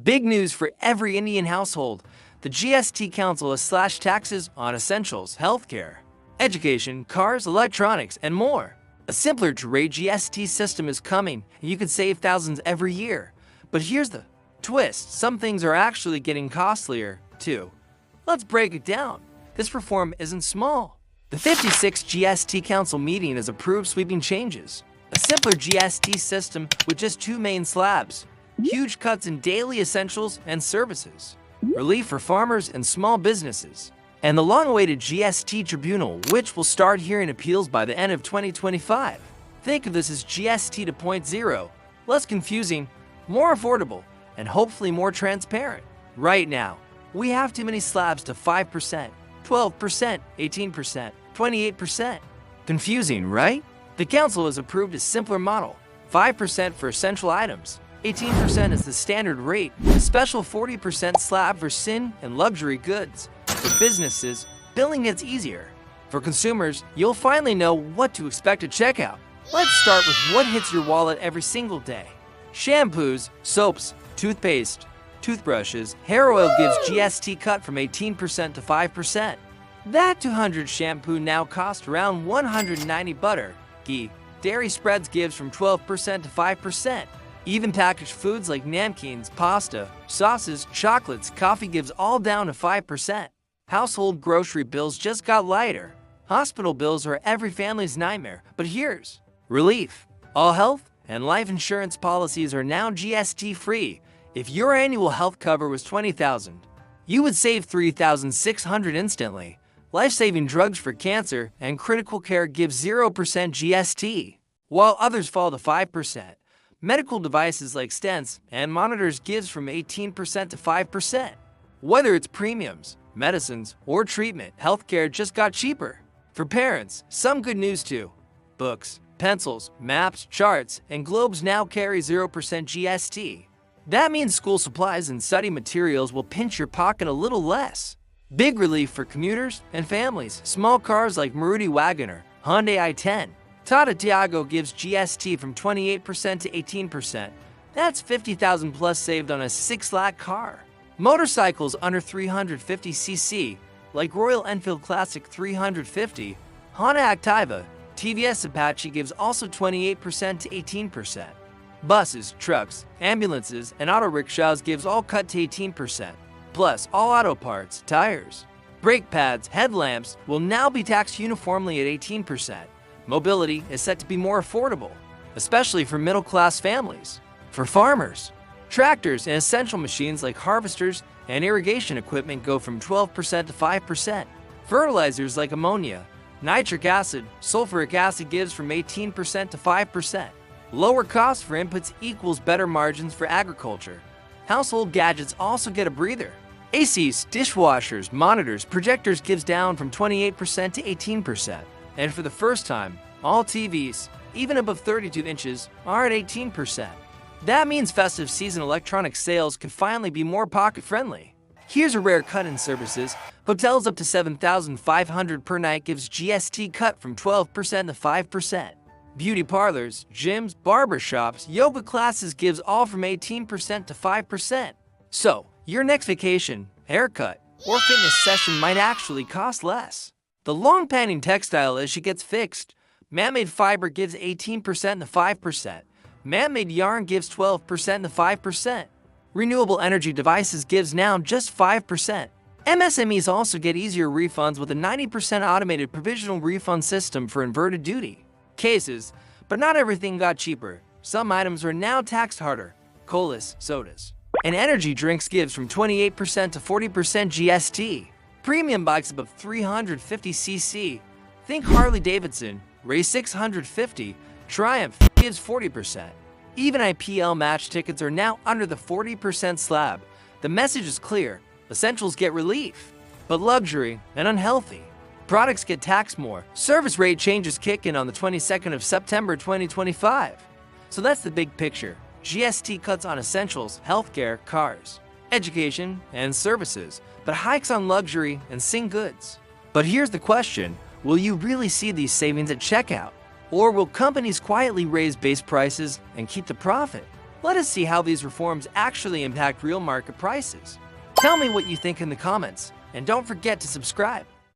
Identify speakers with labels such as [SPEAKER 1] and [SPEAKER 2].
[SPEAKER 1] Big news for every Indian household. The GST Council has slashed taxes on essentials, healthcare, education, cars, electronics, and more. A simpler to rate GST system is coming, and you can save thousands every year. But here's the twist. Some things are actually getting costlier, too. Let's break it down. This reform isn't small. The 56th GST Council meeting has approved sweeping changes. A simpler GST system with just two main slabs. Huge cuts in daily essentials and services. Relief for farmers and small businesses. And the long-awaited GST Tribunal, which will start hearing appeals by the end of 2025. Think of this as GST 2.0. Less confusing, more affordable, and hopefully more transparent. Right now, we have too many slabs to 5%, 12%, 18%, 28%. Confusing, right? The Council has approved a simpler model, 5% for essential items, 18% is the standard rate, a special 40% slab for sin and luxury goods. For businesses, billing gets easier. For consumers, you'll finally know what to expect at checkout. Let's start with what hits your wallet every single day. Shampoos, soaps, toothpaste, toothbrushes, hair oil gives GST cut from 18% to 5%. That 200 shampoo now costs around 190 butter. Ghee, dairy spreads gives from 12% to 5%. Even packaged foods like napkins, pasta, sauces, chocolates, coffee gives all down to 5%. Household grocery bills just got lighter. Hospital bills are every family's nightmare, but here's relief. All health and life insurance policies are now GST-free. If your annual health cover was $20,000, you would save $3,600 instantly. Life-saving drugs for cancer and critical care give 0% GST, while others fall to 5%. Medical devices like stents and monitors gives from 18% to 5%. Whether it's premiums, medicines, or treatment, healthcare just got cheaper. For parents, some good news too. Books, pencils, maps, charts, and globes now carry 0% GST. That means school supplies and study materials will pinch your pocket a little less. Big relief for commuters and families. Small cars like Maruti Wagoner, Hyundai i10, Tata Tiago gives GST from 28% to 18%. That's $50,000 plus saved on a 6 lakh car. Motorcycles under 350cc, like Royal Enfield Classic 350, Honda Activa, TVS Apache gives also 28% to 18%. Buses, trucks, ambulances, and auto rickshaws gives all cut to 18%. Plus, all auto parts, tires, brake pads, headlamps will now be taxed uniformly at 18%. Mobility is set to be more affordable, especially for middle-class families. For farmers, tractors and essential machines like harvesters and irrigation equipment go from 12% to 5%. Fertilizers like ammonia, nitric acid, sulfuric acid gives from 18% to 5%. Lower costs for inputs equals better margins for agriculture. Household gadgets also get a breather. ACs, dishwashers, monitors, projectors gives down from 28% to 18%. And for the first time, all TVs, even above 32 inches, are at 18%. That means festive season electronic sales could finally be more pocket-friendly. Here's a rare cut in services. Hotels up to $7,500 per night gives GST cut from 12% to 5%. Beauty parlors, gyms, barber shops, yoga classes gives all from 18% to 5%. So, your next vacation, haircut, or fitness session might actually cost less. The long-pending textile issue gets fixed. Man-made fiber gives 18% to 5%. Man-made yarn gives 12% to 5%. Renewable energy devices gives now just 5%. MSMEs also get easier refunds with a 90% automated provisional refund system for inverted duty cases, but not everything got cheaper. Some items are now taxed harder. Colas, sodas, and energy drinks gives from 28% to 40% GST. Premium bikes above 350cc, think Harley-Davidson, Ray 650, Triumph gives 40%. Even IPL match tickets are now under the 40% slab. The message is clear, essentials get relief, but luxury and unhealthy products get taxed more. Service rate changes kick in on the 22nd of September 2025. So that's the big picture. GST cuts on essentials, healthcare, cars, education, and services, but hikes on luxury and sing goods. But here's the question, will you really see these savings at checkout? Or will companies quietly raise base prices and keep the profit? Let us see how these reforms actually impact real market prices. Tell me what you think in the comments, and don't forget to subscribe.